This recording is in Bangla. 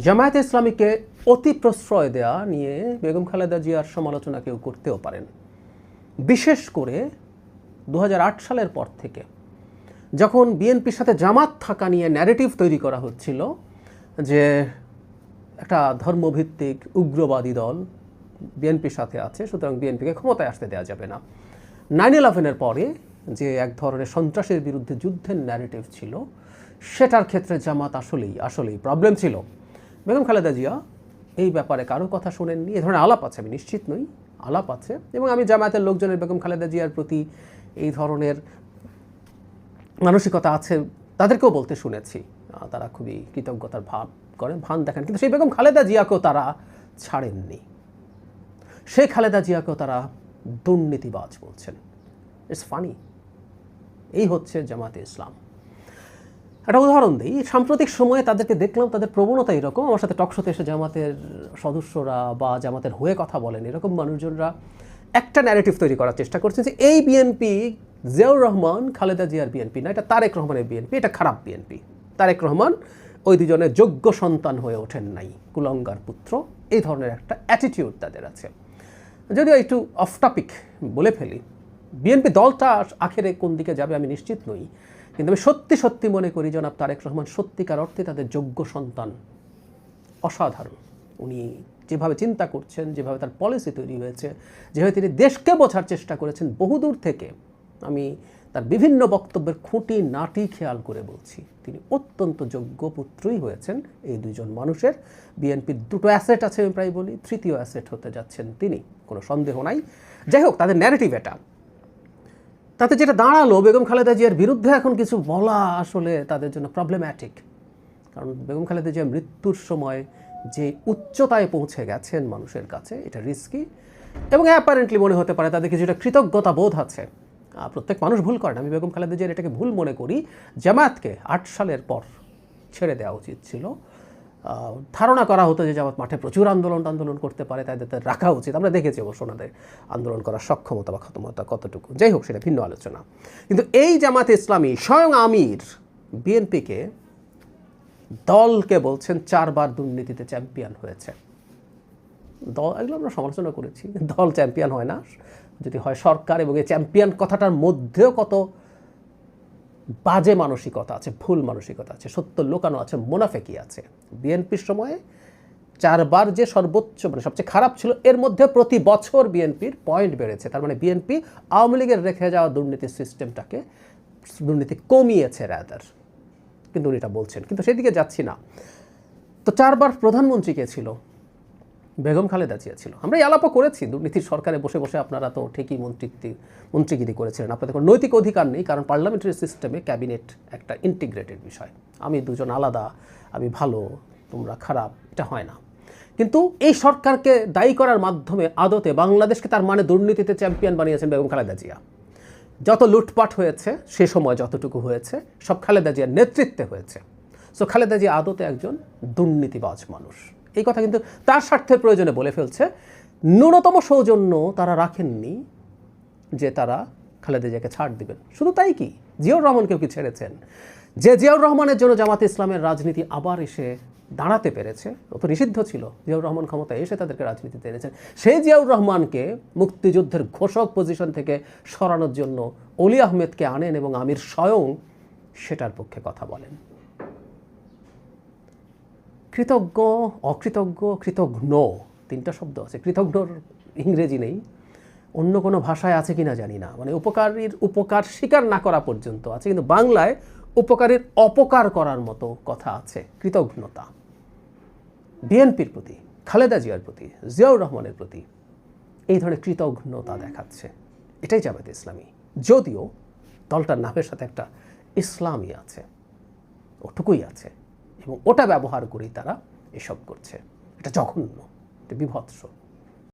জামায়াতে ইসলামীকে অতি প্রশ্রয় দেয়া নিয়ে বেগম খালেদা জিয়ার সমালোচনা কেউ করতেও পারেন। বিশেষ করে 2008 সালের পর থেকে যখন বিএনপির সাথে জামাত থাকা নিয়ে ন্যারেটিভ তৈরি করা হচ্ছিল যে একটা ধর্মভিত্তিক উগ্রবাদী দল বিএনপির সাথে আছে, সুতরাং বিএনপিকে ক্ষমতায় আসতে দেওয়া যাবে না। 9/11-এর পরে যে এক ধরনের সন্ত্রাসের বিরুদ্ধে যুদ্ধের ন্যারেটিভ ছিল, সেটার ক্ষেত্রে জামাত আসলেই প্রবলেম ছিল। বেগম খালেদা জিয়া এই ব্যাপারে কারো কথা শোনেননি। এ ধরনের আলাপ আছে, আমি নিশ্চিত নই, আলাপ আছে। এবং আমি জামায়াতের লোকজনের বেগম খালেদা জিয়ার প্রতি এই ধরনের মানসিকতা আছে তাদেরকেও বলতে শুনেছি। তারা খুবই কৃতজ্ঞতার ভান দেখান, কিন্তু সেই বেগম খালেদা জিয়াকেও তারা ছাড়েননি। সেই খালেদা জিয়াকেও তারা দুর্নীতিবাজ বলছেন। It's funny. এই হচ্ছে জামায়াতে ইসলাম। একটা উদাহরণ দিই, সাম্প্রতিক সময়ে তাদেরকে দেখলাম, তাদের প্রবণতা এরকম। আমার সাথে টকশোতে এসে জামাতের সদস্যরা বা জামাতের হয়ে কথা বলেন এরকম মানুষজনরা একটা ন্যারেটিভ তৈরি করার চেষ্টা করছেন যে এই বিএনপি জিয়াউর রহমান খালেদা জিয়ার বিএনপি না, এটা তারেক রহমানের বিএনপি, এটা খারাপ বিএনপি। তারেক রহমান ওই দুজনের যোগ্য সন্তান হয়ে ওঠেন নাই, কুলঙ্গার পুত্র। এই ধরনের একটা অ্যাটিটিউড তাদের আছে। যদিও একটু অফ টপিক বলে ফেলি, বিএনপি দলটা আখেরে কোন দিকে যাবে আমি নিশ্চিত নই, কিন্তু আমি সত্যি মনে করি জনাব তারেক রহমান সত্যিকার অর্থে তাদের যোগ্য সন্তান। অসাধারণ। উনি যেভাবে চিন্তা করছেন, যেভাবে তার পলিসি তৈরি হয়েছে, যেভাবে তিনি দেশকে বোঝার চেষ্টা করেছেন বহুদূর থেকে, আমি তার বিভিন্ন বক্তব্যের খুঁটি নাটি খেয়াল করে বলছি, তিনি অত্যন্ত যোগ্য পুত্রই হয়েছেন। এই দুজন মানুষের বিএনপির দুটো অ্যাসেট আছে, আমি প্রায় বলি, তৃতীয় অ্যাসেট হতে যাচ্ছেন তিনি, কোনো সন্দেহ নাই। যাই হোক, তাদের ন্যারেটিভ এটা। তাতে যেটা দাঁড়ালো, বেগম খালেদা জিয়ার বিরুদ্ধে এখন কিছু বলা আসলে তাদের জন্য প্রবলেম্যাটিক। কারণ বেগম খালেদা জিয়া মৃত্যুর সময় যে উচ্চতায় পৌঁছে গেছেন মানুষের কাছে, এটা রিস্কি। এবং অ্যাপারেন্টলি মনে হতে পারে তাদের কিছুটা কৃতজ্ঞতা বোধ আছে। প্রত্যেক মানুষ ভুল করেন, আমি বেগম খালেদা জিয়ার এটাকে ভুল মনে করি। জামায়াতকে 8 সালের পর ছেড়ে দেওয়া উচিত ছিল। ধারণা করা হতো যে জামাত মাঠে প্রচুর আন্দোলন করতে পারে, তাদের রাখা উচিত। আমরা দেখেছি অবশ্য ওনাদের আন্দোলন করার সক্ষমতা বা ক্ষমতা কতটুকু। যাই হোক, সেটা ভিন্ন আলোচনা। কিন্তু এই জামাতে ইসলামী স্বয়ং আমির বিএনপিকে দলকে বলছেন 4 বার দুর্নীতিতে চ্যাম্পিয়ন হয়েছে। দল, এগুলো আমরা সমালোচনা করেছি, দল চ্যাম্পিয়ন হয় না, যদি হয় সরকার। এবং এই চ্যাম্পিয়ন কথাটার মধ্যেও কত বাজে মানসিকতা আছে, ভুল মানসিকতা আছে, সত্য লোকানো আছে, মোনাফেকি আছে। বিএনপির সময়ে 4 বার যে সর্বোচ্চ মানে সবচেয়ে খারাপ ছিল, এর মধ্যে প্রতি বছর বিএনপির পয়েন্ট বেড়েছে। তার মানে বিএনপি আওয়ামী লীগের রেখে যাওয়া দুর্নীতির সিস্টেমটাকে, দুর্নীতি কমিয়েছে রাদার। কিন্তু উনি এটা বলছেন, কিন্তু সেদিকে যাচ্ছি না। তো 4 বার প্রধানমন্ত্রী কে ছিল? বেগম খালেদা জিয়া ছিল। আমরা এই আলাপও করেছি, দুর্নীতির সরকারে বসে আপনারা তো ঠিকই মন্ত্রীগিরি করেছিলেন। আপনাদের কোনো নৈতিক অধিকার নেই, কারণ পার্লামেন্টারি সিস্টেমে ক্যাবিনেট একটা ইন্টিগ্রেটেড বিষয়। আমি দুজন আলাদা, আমি ভালো তোমরা খারাপ, এটা হয় না। কিন্তু এই সরকারকে দায়ী করার মাধ্যমে আদতে বাংলাদেশকে তার মানে দুর্নীতিতে চ্যাম্পিয়ন বানিয়েছেন বেগম খালেদা জিয়া। যত লুটপাট হয়েছে সে সময় যতটুকু হয়েছে সব খালেদা জিয়ার নেতৃত্বে হয়েছে। সো খালেদা জিয়া আদতে একজন দুর্নীতিবাজ মানুষ। এই কথা কিন্তু তার স্বার্থের প্রয়োজনে বলে ফেলছে। ন্যূনতম সৌজন্য তারা রাখেননি যে তারা খালেদা জিয়াকে ছাড় দিবেন। শুধু তাই কি, জিয়াউর রহমানকেও কি ছেড়েছেন? যে জিয়াউর রহমানের জন্য জামাতে ইসলামের রাজনীতি আবার এসে দাঁড়াতে পেরেছে, ও তো নিষিদ্ধ ছিল, জিয়াউর রহমান ক্ষমতায় এসে তাদেরকে রাজনীতিতে এনেছেন। সেই জিয়াউর রহমানকে মুক্তিযুদ্ধের ঘোষক পজিশন থেকে সরানোর জন্য অলি আহমেদকে আনেন এবং আমির স্বয়ং সেটার পক্ষে কথা বলেন। কৃতজ্ঞ, অকৃতজ্ঞ, কৃতঘ্ন, 3টা শব্দ আছে। কৃতজ্ঞর ইংরেজি নেই, অন্য কোনো ভাষায় আছে কিনা জানি না, মানে উপকারীর উপকার স্বীকার না করা পর্যন্ত আছে, কিন্তু বাংলায় উপকারীর অপকার করার মতো কথা আছে, কৃতজ্ঞতা। বিএনপির প্রতি, খালেদা জিয়ার প্রতি, জিয়াউর রহমানের প্রতি এই ধরনের কৃতজ্ঞতা দেখাচ্ছে। এটাই জামায়াতে ইসলামী। যদিও দলটার নামের সাথে একটা ইসলামী আছে, ওটুকুই আছে, এবং ওটা ব্যবহার করেই তারা এসব করছে। এটা জঘন্য, এটা বিভৎস।